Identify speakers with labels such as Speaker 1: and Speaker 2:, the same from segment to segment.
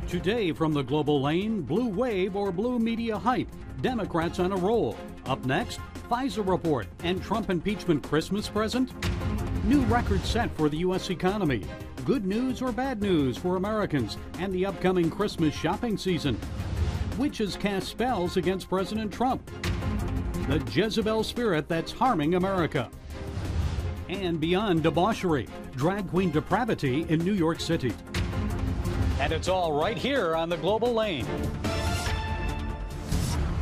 Speaker 1: Today from the global lane, blue wave or blue media hype. Democrats on a roll. Up next, FISA report and Trump impeachment Christmas present. New record set for the U.S. economy. Good news or bad news for Americans and the upcoming Christmas shopping season. Witches cast spells against President Trump. The Jezebel spirit that's harming America. And beyond debauchery, drag queen depravity in New York City. And it's all right here on the global lane.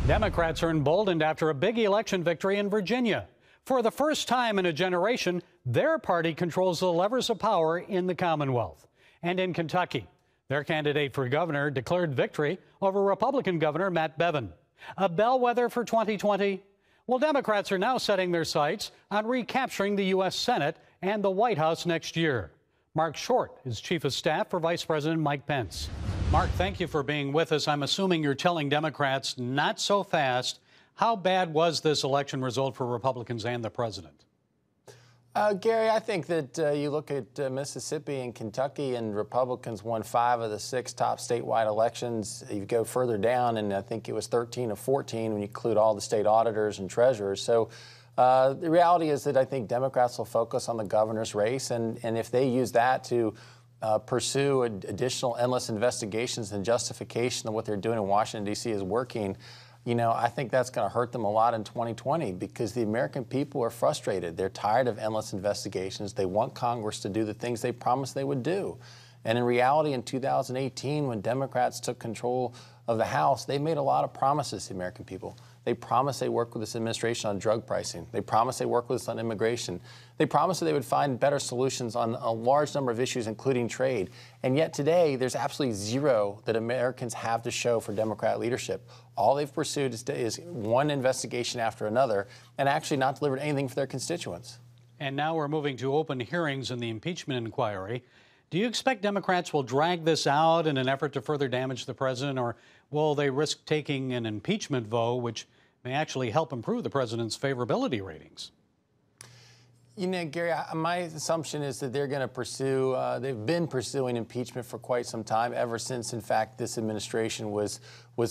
Speaker 1: Democrats are emboldened after a big election victory in Virginia. For the first time in a generation, their party controls the levers of power in the Commonwealth. And in Kentucky, their candidate for governor declared victory over Republican Governor Matt Bevin. A bellwether for 2020? Well, Democrats are now setting their sights on recapturing the U.S. Senate and the White House next year. Mark Short is Chief of Staff for Vice President Mike Pence. Mark, thank you for being with us. I'm assuming you're telling Democrats not so fast. How bad was this election result for Republicans and the president?
Speaker 2: Gary, I think that you look at Mississippi and Kentucky, and Republicans won 5 of the 6 top statewide elections. You go further down, and I think it was 13 of 14 when you include all the state auditors and treasurers. So the reality is that I think Democrats will focus on the governor's race, and if they use that to pursue additional endless investigations and justification of what they're doing in Washington, D.C. is working, you know, I think that's going to hurt them a lot in 2020 because the American people are frustrated. They're tired of endless investigations. They want Congress to do the things they promised they would do. And in reality, in 2018, when Democrats took control of the House, they made a lot of promises to the American people. They promised they'd work with this administration on drug pricing. They promised they'd work with us on immigration. They promised that they would find better solutions on a large number of issues, including trade. And yet today, there's absolutely zero that Americans have to show for Democrat leadership. All they've pursued is one investigation after another and actually not delivered anything for their constituents.
Speaker 1: And now we're moving to open hearings in the impeachment inquiry. Do you expect Democrats will drag this out in an effort to further damage the president, or will they risk taking an impeachment vote, which may actually help improve the president's favorability ratings?
Speaker 2: You know, Gary, my assumption is that they're going to pursue, they've been pursuing impeachment for quite some time, ever since, in fact, this administration was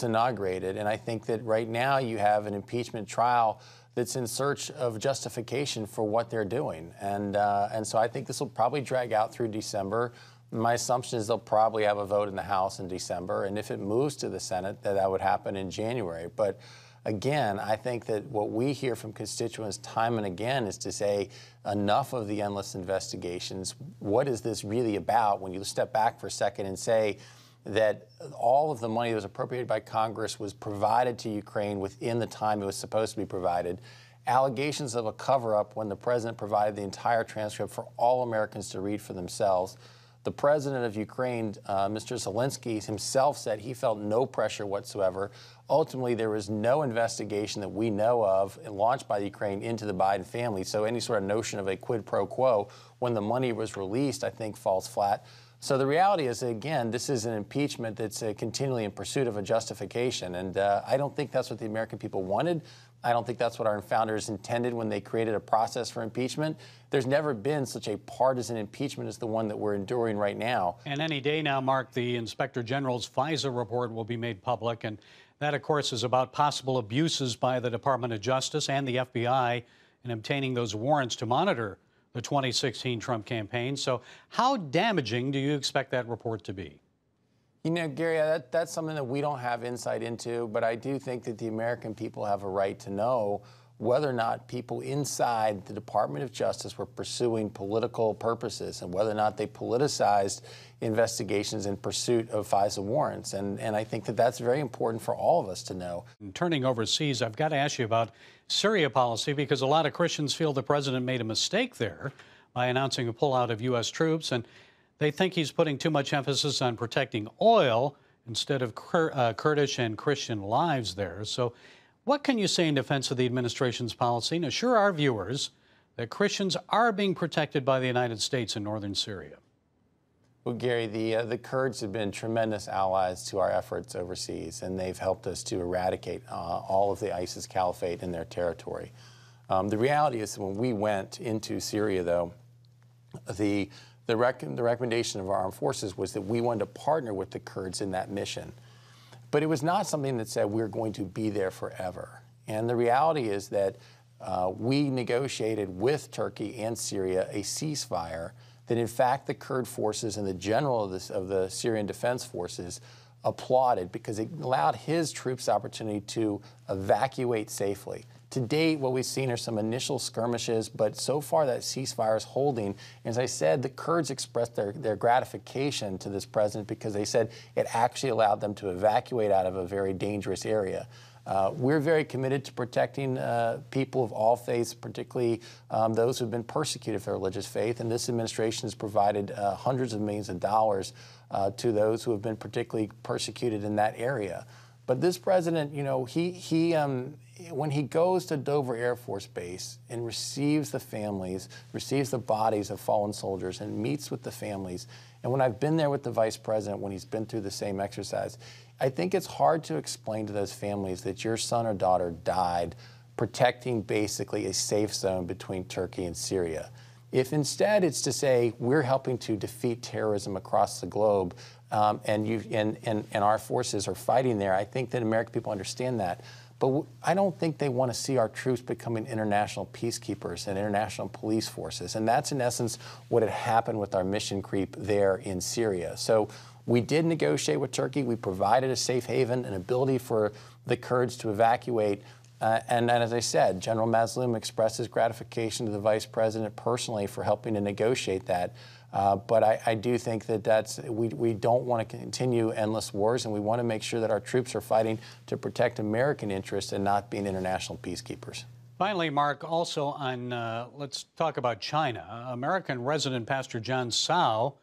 Speaker 2: inaugurated. And I think that right now you have an impeachment trial that's in search of justification for what they're doing. And so I think this will probably drag out through December. My assumption is they'll probably have a vote in the House in December. And if it moves to the Senate, that would happen in January. But again, I think that what we hear from constituents time and again is to say enough of the endless investigations. What is this really about? When you step back for a second and say that all of the money that was appropriated by Congress was provided to Ukraine within the time it was supposed to be provided. Allegations of a cover-up when the president provided the entire transcript for all Americans to read for themselves. The president of Ukraine, Mr. Zelensky, himself said he felt no pressure whatsoever. Ultimately, there was no investigation that we know of launched by Ukraine into the Biden family. So any sort of notion of a quid pro quo when the money was released, I think, falls flat. So the reality is, again, this is an impeachment that's continually in pursuit of a justification. And I don't think that's what the American people wanted. I don't think that's what our founders intended when they created a process for impeachment. There's never been such a partisan impeachment as the one that we're enduring right now.
Speaker 1: And any day now, Mark, the Inspector General's FISA report will be made public. And that, of course, is about possible abuses by the Department of Justice and the FBI in obtaining those warrants to monitor the 2016 Trump campaign. So how damaging do you expect that report to be?
Speaker 2: You know, Gary, that's something that we don't have insight into, but I do think that the American people have a right to know whether or not people inside the Department of Justice were pursuing political purposes and whether or not they politicized investigations in pursuit of FISA warrants. And I think that that's very important for all of us to know.
Speaker 1: Turning overseas, I've got to ask you about Syria policy, because a lot of Christians feel the president made a mistake there by announcing a pullout of U.S. troops, and they think he's putting too much emphasis on protecting oil instead of Kurdish and Christian lives there. So what can you say in defense of the administration's policy and assure our viewers that Christians are being protected by the United States in northern Syria?
Speaker 2: Well, Gary, the Kurds have been tremendous allies to our efforts overseas, and they've helped us to eradicate all of the ISIS caliphate in their territory. The reality is that when we went into Syria, though, the the recommendation of our armed forces was that we wanted to partner with the Kurds in that mission. But it was not something that said we're going to be there forever. And the reality is that we negotiated with Turkey and Syria a ceasefire that, in fact, the Kurd forces and the general of the Syrian Defense Forces applauded because it allowed his troops the opportunity to evacuate safely. To date, what we've seen are some initial skirmishes, but so far that ceasefire is holding. As I said, the Kurds expressed their gratification to this president because they said it actually allowed them to evacuate out of a very dangerous area. We're very committed to protecting people of all faiths, particularly those who have been persecuted for their religious faith, and this administration has provided hundreds of millions of dollars to those who have been particularly persecuted in that area. But this president, you know, when he goes to Dover Air Force Base and receives the families, receives the bodies of fallen soldiers and meets with the families, and when I've been there with the vice president when he's been through the same exercise, I think it's hard to explain to those families that your son or daughter died protecting basically a safe zone between Turkey and Syria. If instead it's to say we're helping to defeat terrorism across the globe and our forces are fighting there, I think that American people understand that. But I don't think they want to see our troops becoming international peacekeepers and international police forces. And that's in essence what had happened with our mission creep there in Syria. So we did negotiate with Turkey. We provided a safe haven, an ability for the Kurds to evacuate. And as I said, General Mazloum expressed his gratification to the vice president personally for helping to negotiate that. But I do think that we don't want to continue endless wars, and we want to make sure that our troops are fighting to protect American interests and not being international peacekeepers.
Speaker 1: Finally, Mark, also on, let's talk about China. American resident Pastor John Sao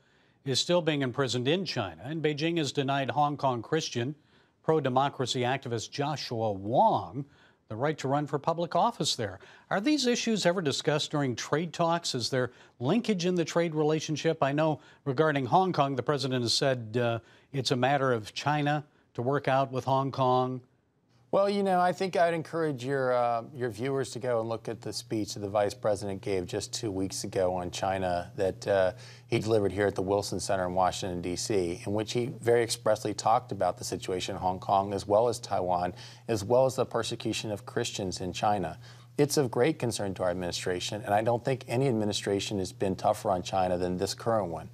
Speaker 1: is still being imprisoned in China, and Beijing has denied Hong Kong Christian pro-democracy activist Joshua Wong the right to run for public office there. Are these issues ever discussed during trade talks? Is there linkage in the trade relationship? I know regarding Hong Kong, the president has said it's a matter of China to work out with Hong Kong.
Speaker 2: Well, you know, I think I'd encourage your viewers to go and look at the speech that the vice president gave just 2 weeks ago on China that he delivered here at the Wilson Center in Washington, D.C., in which he very expressly talked about the situation in Hong Kong as well as Taiwan, as well as the persecution of Christians in China. It's of great concern to our administration, and I don't think any administration has been tougher on China than this current one.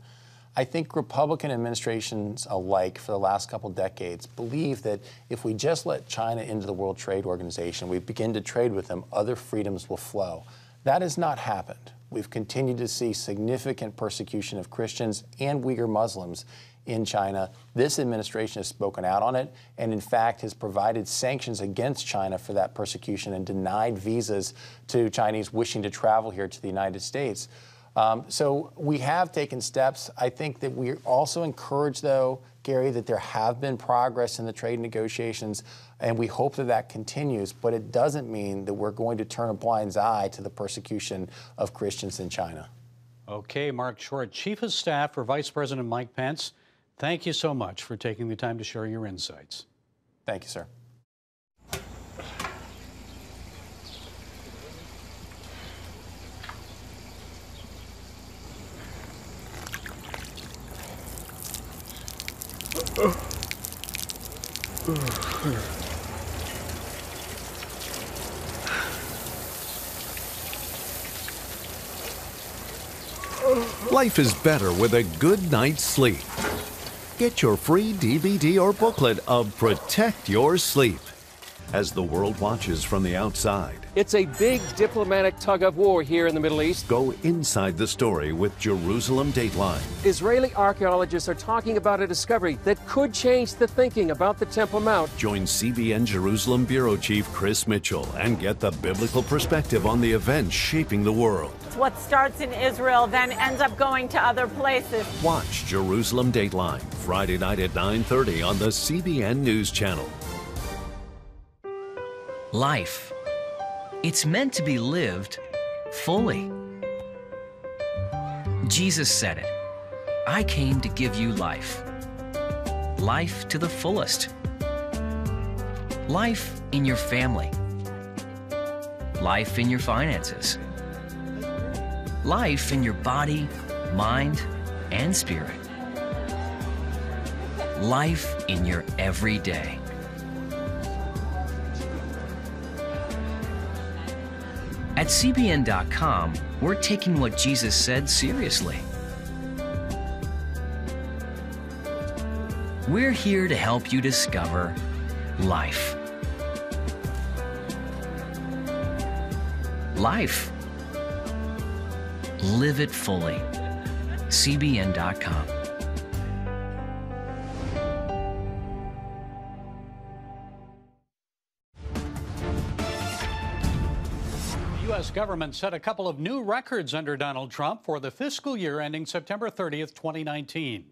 Speaker 2: I think Republican administrations alike for the last couple decades believe that if we just let China into the World Trade Organization, we begin to trade with them, other freedoms will flow. That has not happened. We've continued to see significant persecution of Christians and Uyghur Muslims in China. This administration has spoken out on it and, in fact, has provided sanctions against China for that persecution and denied visas to Chinese wishing to travel here to the United States. So we have taken steps. I think that we also encourage, though, Gary, that there have been progress in the trade negotiations, and we hope that that continues. But it doesn't mean that we're going to turn a blind eye to the persecution of Christians in China. Okay,
Speaker 1: Mark Short, Chief of Staff for Vice President Mike Pence, thank you so much for taking the time to share your insights.
Speaker 2: Thank you, sir.
Speaker 3: Life is better with a good night's sleep. Get your free DVD or booklet of Protect Your Sleep as the world watches from the outside.
Speaker 4: It's a big diplomatic tug of war here in the Middle East.
Speaker 3: Go inside the story with Jerusalem Dateline.
Speaker 4: Israeli archaeologists are talking about a discovery that could change the thinking about the Temple Mount.
Speaker 3: Join CBN Jerusalem Bureau Chief Chris Mitchell and get the biblical perspective on the events shaping the world.
Speaker 5: What starts in Israel then ends up going to other places.
Speaker 3: Watch Jerusalem Dateline Friday night at 9:30 on the CBN News Channel.
Speaker 6: Life. It's meant to be lived fully. Jesus said it. I came to give you life. Life to the fullest. Life in your family. Life in your finances. Life in your body, mind, and spirit. Life in your everyday. At CBN.com, we're taking what Jesus said seriously. We're here to help you discover life. Life. Live it fully. CBN.com.
Speaker 1: The U.S. government set a couple of new records under Donald Trump for the fiscal year ending September 30th, 2019.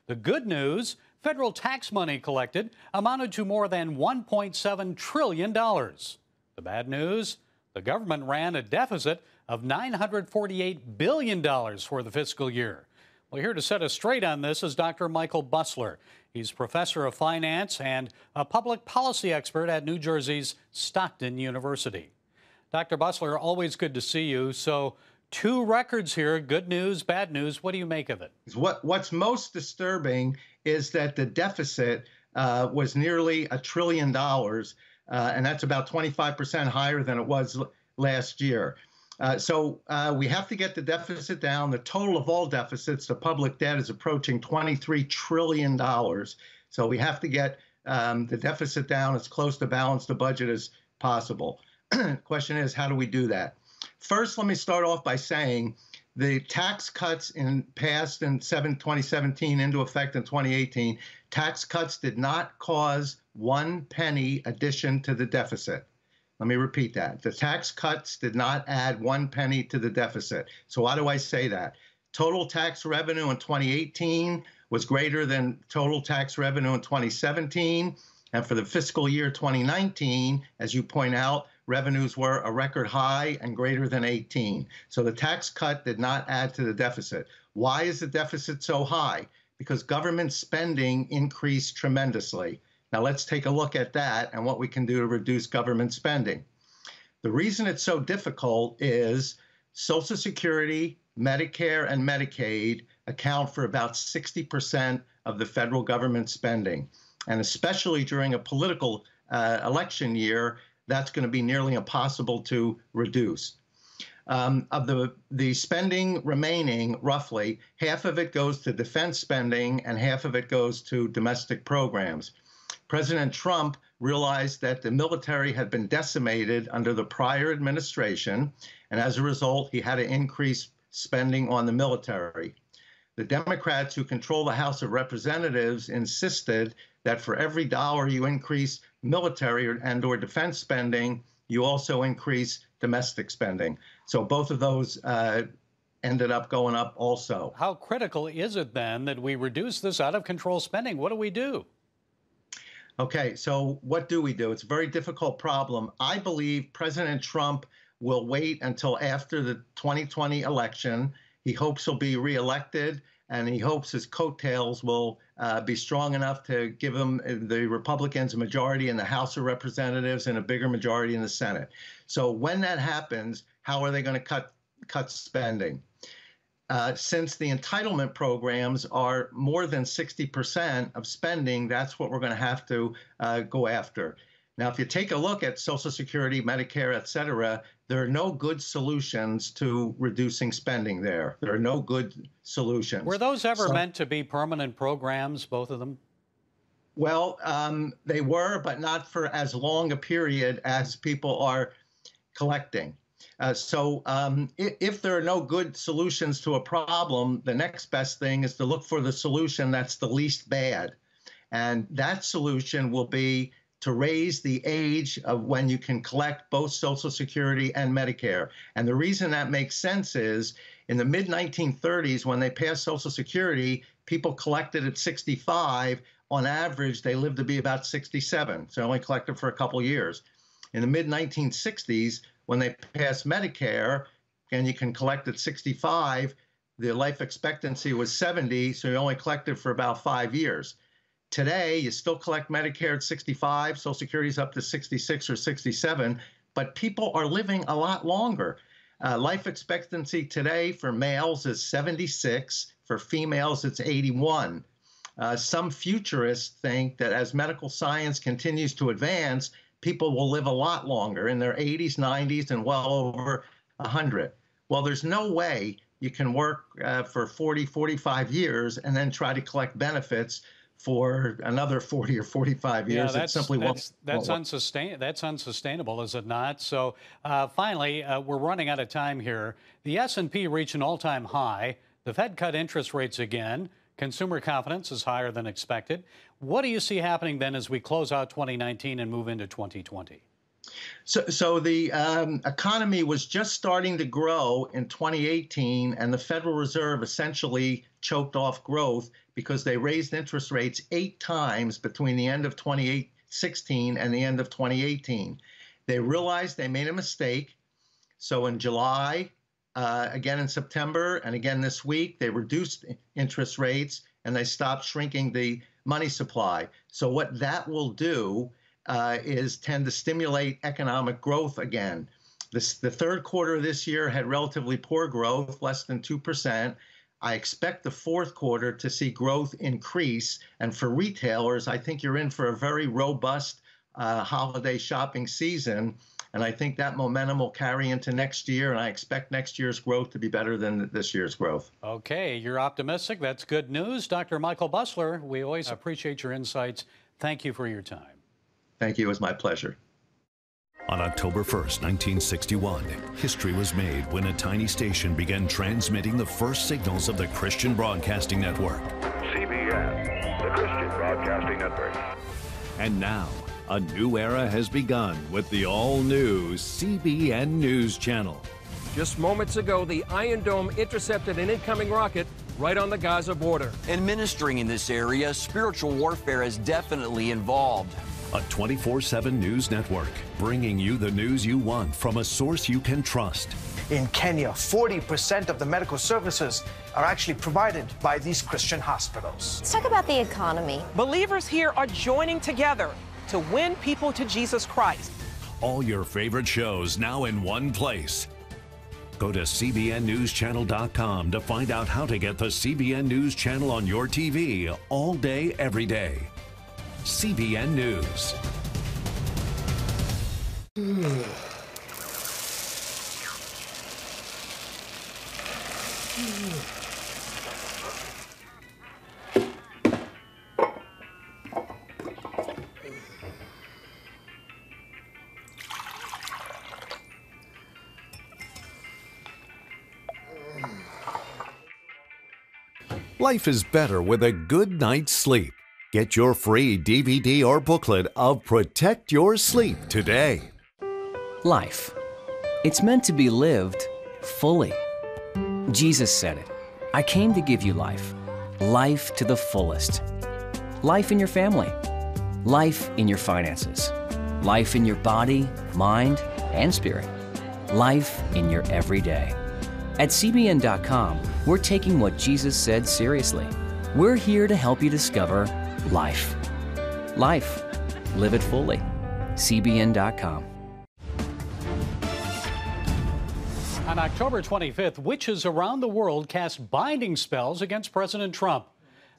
Speaker 1: The good news, federal tax money collected amounted to more than $1.7 trillion. The bad news, the government ran a deficit of $948 billion for the fiscal year. Well, here to set us straight on this is Dr. Michael Busler. He's professor of finance and a public policy expert at New Jersey's Stockton University. Dr. Busler, always good to see you. So, two records here, good news, bad news. What do you make of it?
Speaker 7: What's most disturbing is that the deficit was nearly $1 trillion, and that's about 25% higher than it was last year. So we have to get the deficit down. The total of all deficits, the public debt, is approaching $23 trillion. So we have to get the deficit down as close to balance the budget as possible. The question is, how do we do that? First, let me start off by saying the tax cuts passed in 2017 into effect in 2018, tax cuts did not cause 1 penny addition to the deficit. Let me repeat that. The tax cuts did not add 1 penny to the deficit. So why do I say that? Total tax revenue in 2018 was greater than total tax revenue in 2017. And for the fiscal year 2019, as you point out, revenues were a record high and greater than 18. So the tax cut did not add to the deficit. Why is the deficit so high? Because government spending increased tremendously. Now let's take a look at that and what we can do to reduce government spending. The reason it's so difficult is Social Security, Medicare, and Medicaid account for about 60% of the federal government spending. And especially during a political election year, that's going to be nearly impossible to reduce. Of the spending remaining, roughly, half of it goes to defense spending and half of it goes to domestic programs. President Trump realized that the military had been decimated under the prior administration, and as a result, he had to increase spending on the military. The Democrats who control the House of Representatives insisted that for every dollar you increase military and/or defense spending, you also increase domestic spending. So both of those ended up going up also.
Speaker 1: How critical is it then that we reduce this out of control spending? What do we do?
Speaker 7: Okay, so what do we do? It's a very difficult problem. I believe President Trump will wait until after the 2020 election. He hopes he'll be reelected, and he hopes his coattails will be strong enough to give him, the Republicans, a majority in the House of Representatives and a bigger majority in the Senate. So when that happens, how are they going to cut spending? Since the entitlement programs are more than 60% of spending, that's what we're going to have to go after. Now, if you take a look at Social Security, Medicare, et cetera, there are no good solutions to reducing spending there. There are no good solutions.
Speaker 1: Were those ever meant to be permanent programs, both of them?
Speaker 7: Well, they were, but not for as long a period as people are collecting. So if there are no good solutions to a problem, the next best thing is to look for the solution that's the least bad. And that solution will be to raise the age of when you can collect both Social Security and Medicare. And the reason that makes sense is in the mid-1930s, when they passed Social Security, people collected at 65. On average, they lived to be about 67. So they only collected for a couple years. In the mid-1960s, when they passed Medicare, and you can collect at 65, the life expectancy was 70, so you only collected for about 5 years. Today, you still collect Medicare at 65, Social Security is up to 66 or 67, but people are living a lot longer. Life expectancy today for males is 76, For females, it's 81. Some futurists think that as medical science continues to advance, people will live a lot longer in their 80s, 90s, and well over 100. Well, there's no way you can work for 40, 45 years and then try to collect benefits for another 40 or 45 years.
Speaker 1: Yeah,
Speaker 7: it simply won't.
Speaker 1: That's unsustainable, is it not? So finally, we're running out of time here. The S&P reached an all-time high. The Fed cut interest rates again. Consumer confidence is higher than expected. What do you see happening then as we close out 2019 and move into 2020?
Speaker 7: So the economy was just starting to grow in 2018, and the Federal Reserve essentially choked off growth because they raised interest rates 8 times between the end of 2016 and the end of 2018. They realized they made a mistake. So in July, again in September, and again this week, they reduced interest rates and they stopped shrinking the money supply. So what that will do is tend to stimulate economic growth again. The third quarter of this year had relatively poor growth, less than 2%. I expect the fourth quarter to see growth increase. And for retailers, I think you're in for a very robust holiday shopping season. And I think that momentum will carry into next year. And I expect next year's growth to be better than this year's growth.
Speaker 1: Okay, you're optimistic. That's good news. Dr. Michael Busler, we always appreciate your insights. Thank you for your time.
Speaker 7: Thank you. It was my pleasure.
Speaker 3: On October 1st, 1961, history was made when a tiny station began transmitting the first signals of the Christian Broadcasting Network.
Speaker 8: CBN, the Christian Broadcasting Network.
Speaker 3: And now, a new era has begun with the all-new CBN News Channel.
Speaker 4: Just moments ago, the Iron Dome intercepted an incoming rocket right on the Gaza border.
Speaker 9: And ministering in this area, spiritual warfare is definitely involved.
Speaker 3: A 24/7 news network, bringing you the news you want from a source you can trust.
Speaker 10: In Kenya, 40% of the medical services are actually provided by these Christian hospitals.
Speaker 11: Let's talk about the economy.
Speaker 12: Believers here are joining together to win people to Jesus Christ.
Speaker 3: All your favorite shows now in one place. Go to cbnnewschannel.com to find out how to get the CBN News Channel on your TV all day, every day. CBN News. Life is better with a good night's sleep. Get your free DVD or booklet of Protect Your Sleep today.
Speaker 6: Life. It's meant to be lived fully. Jesus said it. I came to give you life. Life to the fullest. Life in your family. Life in your finances. Life in your body, mind, and spirit. Life in your everyday. At CBN.com, we're taking what Jesus said seriously. We're here to help you discover life. Life. Live it fully. CBN.com.
Speaker 1: On October 25th, witches around the world cast binding spells against President Trump.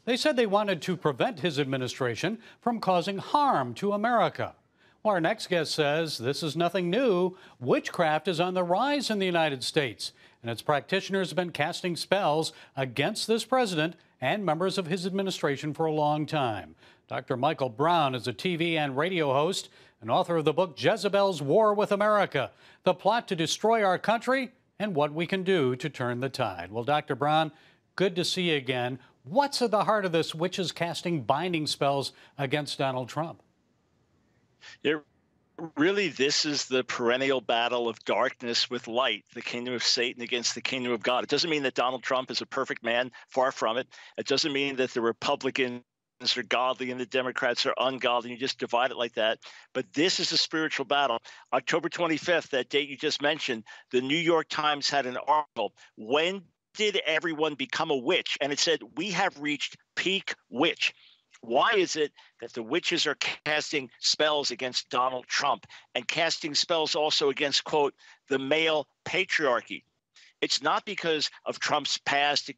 Speaker 1: They said they wanted to prevent his administration from causing harm to America. Well, our next guest says this is nothing new. Witchcraft is on the rise in the United States, and its practitioners have been casting spells against this president and members of his administration for a long time. Dr. Michael Brown is a TV and radio host and author of the book Jezebel's War with America, The Plot to Destroy Our Country and What We Can Do to Turn the Tide. Well, Dr. Brown, good to see you again. What's at the heart of this witches casting binding spells against Donald Trump?
Speaker 13: Really, this is the perennial battle of darkness with light, the kingdom of Satan against the kingdom of God. It doesn't mean that Donald Trump is a perfect man, far from it. It doesn't mean that the Republicans are godly and the Democrats are ungodly. You just divide it like that. But this is a spiritual battle. October 25th, that date you just mentioned, the New York Times had an article. When did everyone become a witch? And it said, we have reached peak witch. Why is it that the witches are casting spells against Donald Trump and casting spells also against, quote, the male patriarchy? It's not because of Trump's past, a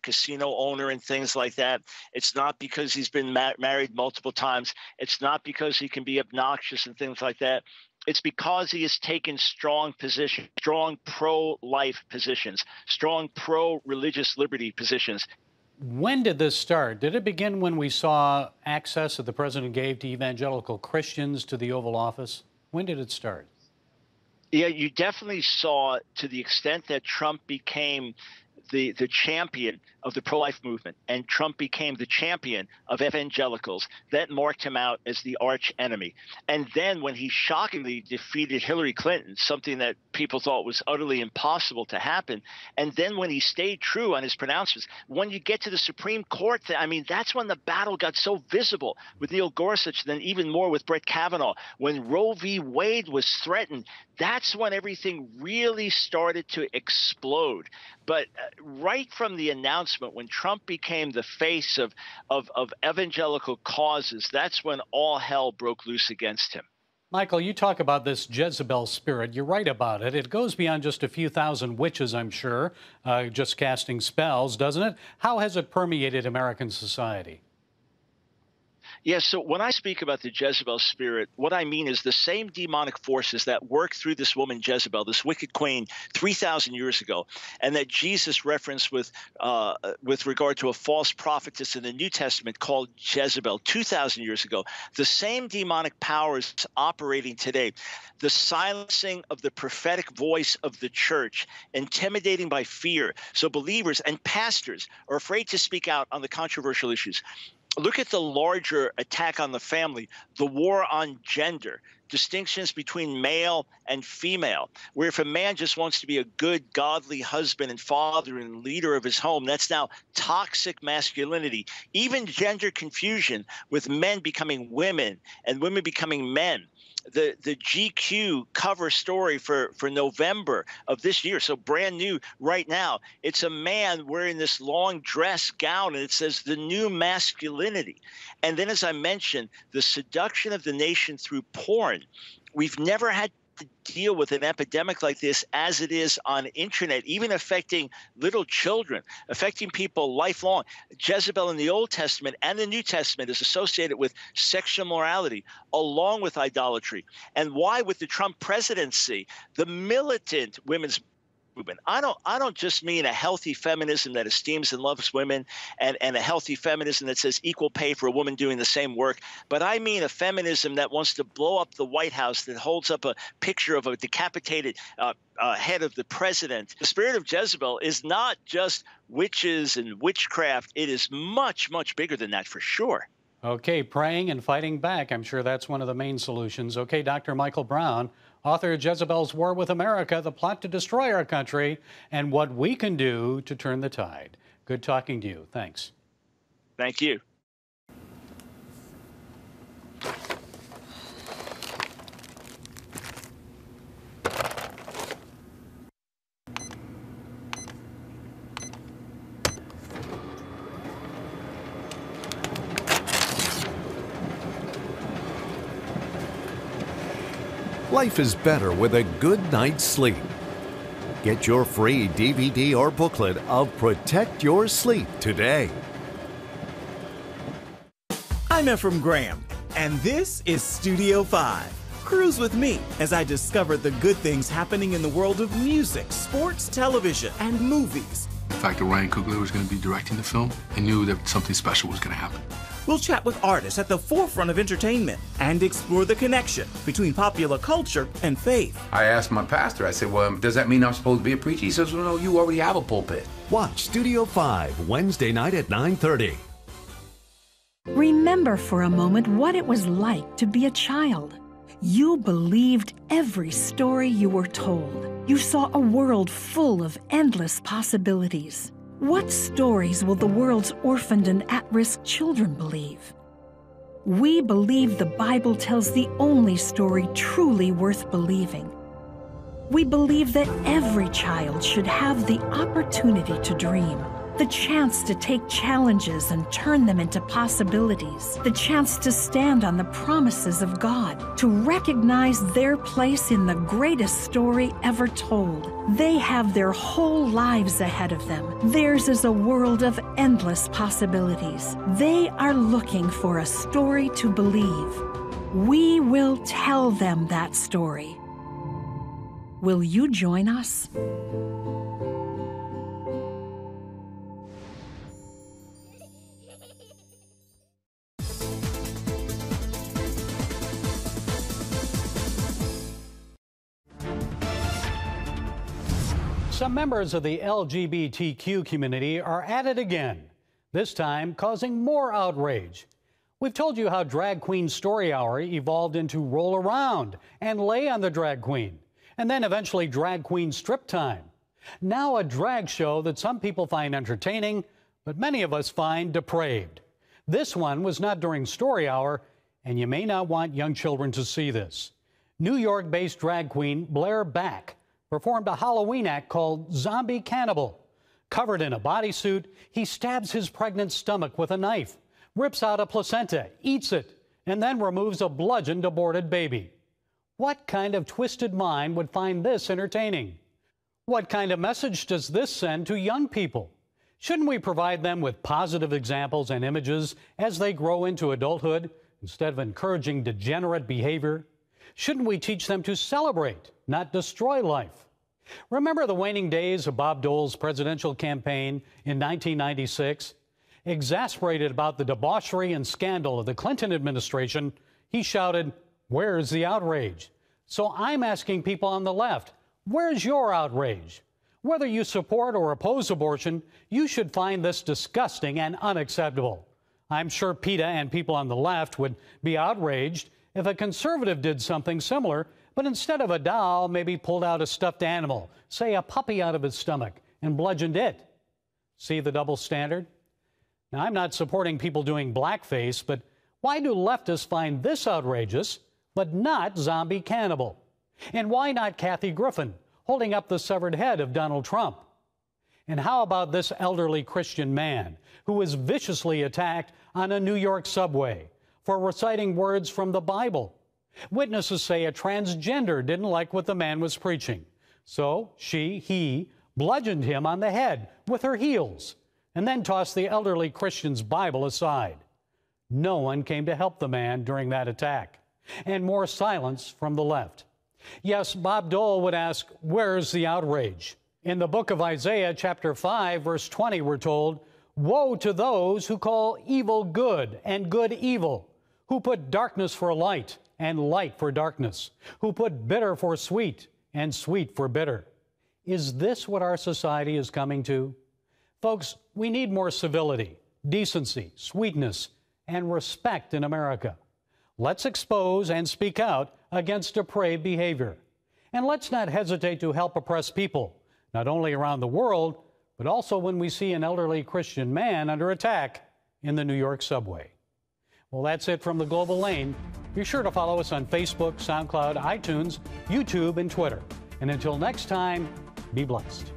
Speaker 13: casino owner and things like that. It's not because he's been married multiple times. It's not because he can be obnoxious and things like that. It's because he has taken strong positions, strong pro-life positions, strong pro-religious liberty positions.
Speaker 1: When did this start? Did it begin when we saw access that the president gave to evangelical Christians to the Oval Office? When did it start?
Speaker 13: Yeah, you definitely saw, to the extent that Trump became the champion of the pro-life movement and Trump became the champion of evangelicals, that marked him out as the arch enemy. And then when he shockingly defeated Hillary Clinton, something that people thought was utterly impossible to happen, and then when he stayed true on his pronouncements, when you get to the Supreme Court, I mean, that's when the battle got so visible with Neil Gorsuch, then even more with Brett Kavanaugh. When Roe v. Wade was threatened, that's when everything really started to explode. But right from the announcement, when Trump became the face of evangelical causes, that's when all hell broke loose against him.
Speaker 1: Michael, you talk about this Jezebel spirit. You're right about it. It goes beyond just a few thousand witches, I'm sure, just casting spells, doesn't it? How has it permeated American society?
Speaker 13: Yeah, so when I speak about the Jezebel spirit, what I mean is the same demonic forces that worked through this woman Jezebel, this wicked queen, 3,000 years ago, and that Jesus referenced with regard to a false prophetess in the New Testament called Jezebel 2,000 years ago. The same demonic powers operating today. The silencing of the prophetic voice of the church, intimidating by fear. So believers and pastors are afraid to speak out on the controversial issues. Look at the larger attack on the family, the war on gender, distinctions between male and female, where if a man just wants to be a good, godly husband and father and leader of his home, that's now toxic masculinity. Even gender confusion with men becoming women and women becoming men. The GQ cover story for November of this year, so brand new right now, it's a man wearing this long dress gown, and it says the new masculinity. And then, as I mentioned, the seduction of the nation through porn. We've never had to deal with an epidemic like this as it is on internet, even affecting little children, affecting people lifelong. Jezebel in the Old Testament and the New Testament is associated with sexual morality along with idolatry. And why with the Trump presidency, the militant women's movement. I don't just mean a healthy feminism that esteems and loves women and a healthy feminism that says equal pay for a woman doing the same work, but I mean a feminism that wants to blow up the White House, that holds up a picture of a decapitated head of the president. The spirit of Jezebel is not just witches and witchcraft. It is much, much bigger than that for sure.
Speaker 1: Okay, praying and fighting back. I'm sure that's one of the main solutions. Okay, Dr. Michael Brown, author of Jezebel's War with America, The Plot to Destroy Our Country, and What We Can Do to Turn the Tide. Good talking to you. Thanks.
Speaker 13: Thank you.
Speaker 3: Life is better with a good night's sleep. Get your free DVD or booklet of Protect Your Sleep today.
Speaker 11: I'm Ephraim Graham, and this is Studio 5. Cruise with me as I discover the good things happening in the world of music, sports, television, and movies.
Speaker 14: The fact that Ryan Coogler was going to be directing the film, I knew that something special was going to happen.
Speaker 11: We'll chat with artists at the forefront of entertainment and explore the connection between popular culture and faith.
Speaker 15: I asked my pastor, I said, well, does that mean I'm supposed to be a preacher? He says, well, no, you already have a pulpit.
Speaker 3: Watch Studio 5 Wednesday night at 9:30.
Speaker 16: Remember for a moment what it was like to be a child. You believed every story you were told. You saw a world full of endless possibilities. What stories will the world's orphaned and at-risk children believe? We believe the Bible tells the only story truly worth believing. We believe that every child should have the opportunity to dream. The chance to take challenges and turn them into possibilities. The chance to stand on the promises of God, to recognize their place in the greatest story ever told. They have their whole lives ahead of them. Theirs is a world of endless possibilities. They are looking for a story to believe. We will tell them that story. Will you join us?
Speaker 1: Some members of the LGBTQ community are at it again, this time causing more outrage. We've told you how Drag Queen Story Hour evolved into Roll Around and Lay on the Drag Queen, and then eventually Drag Queen Strip Time. Now a drag show that some people find entertaining, but many of us find depraved. This one was not during Story Hour, and you may not want young children to see this. New York-based drag queen Blair Back performed a Halloween act called Zombie Cannibal. Covered in a bodysuit, he stabs his pregnant stomach with a knife, rips out a placenta, eats it, and then removes a bludgeoned aborted baby. What kind of twisted mind would find this entertaining? What kind of message does this send to young people? Shouldn't we provide them with positive examples and images as they grow into adulthood instead of encouraging degenerate behavior? Shouldn't we teach them to celebrate, not destroy life? Remember the waning days of Bob Dole's presidential campaign in 1996? Exasperated about the debauchery and scandal of the Clinton administration, he shouted, "Where's the outrage?" So I'm asking people on the left, where's your outrage? Whether you support or oppose abortion, you should find this disgusting and unacceptable. I'm sure PETA and people on the left would be outraged if a conservative did something similar, but instead of a doll, maybe pulled out a stuffed animal, say a puppy out of its stomach, and bludgeoned it. See the double standard? Now, I'm not supporting people doing blackface, but why do leftists find this outrageous, but not Zombie Cannibal? And why not Kathy Griffin holding up the severed head of Donald Trump? And how about this elderly Christian man who was viciously attacked on a New York subway for reciting words from the Bible? Witnesses say a transgender didn't like what the man was preaching. So he bludgeoned him on the head with her heels and then tossed the elderly Christian's Bible aside. No one came to help the man during that attack. And more silence from the left. Yes, Bob Dole would ask, where's the outrage? In the book of Isaiah, chapter 5, verse 20, we're told, "Woe to those who call evil good and good evil, who put darkness for light and light for darkness, who put bitter for sweet and sweet for bitter." Is this what our society is coming to? Folks, we need more civility, decency, sweetness, and respect in America. Let's expose and speak out against depraved behavior. And let's not hesitate to help oppressed people, not only around the world, but also when we see an elderly Christian man under attack in the New York subway. Well, that's it from the Global Lane. Be sure to follow us on Facebook, SoundCloud, iTunes, YouTube, and Twitter. And until next time, be blessed.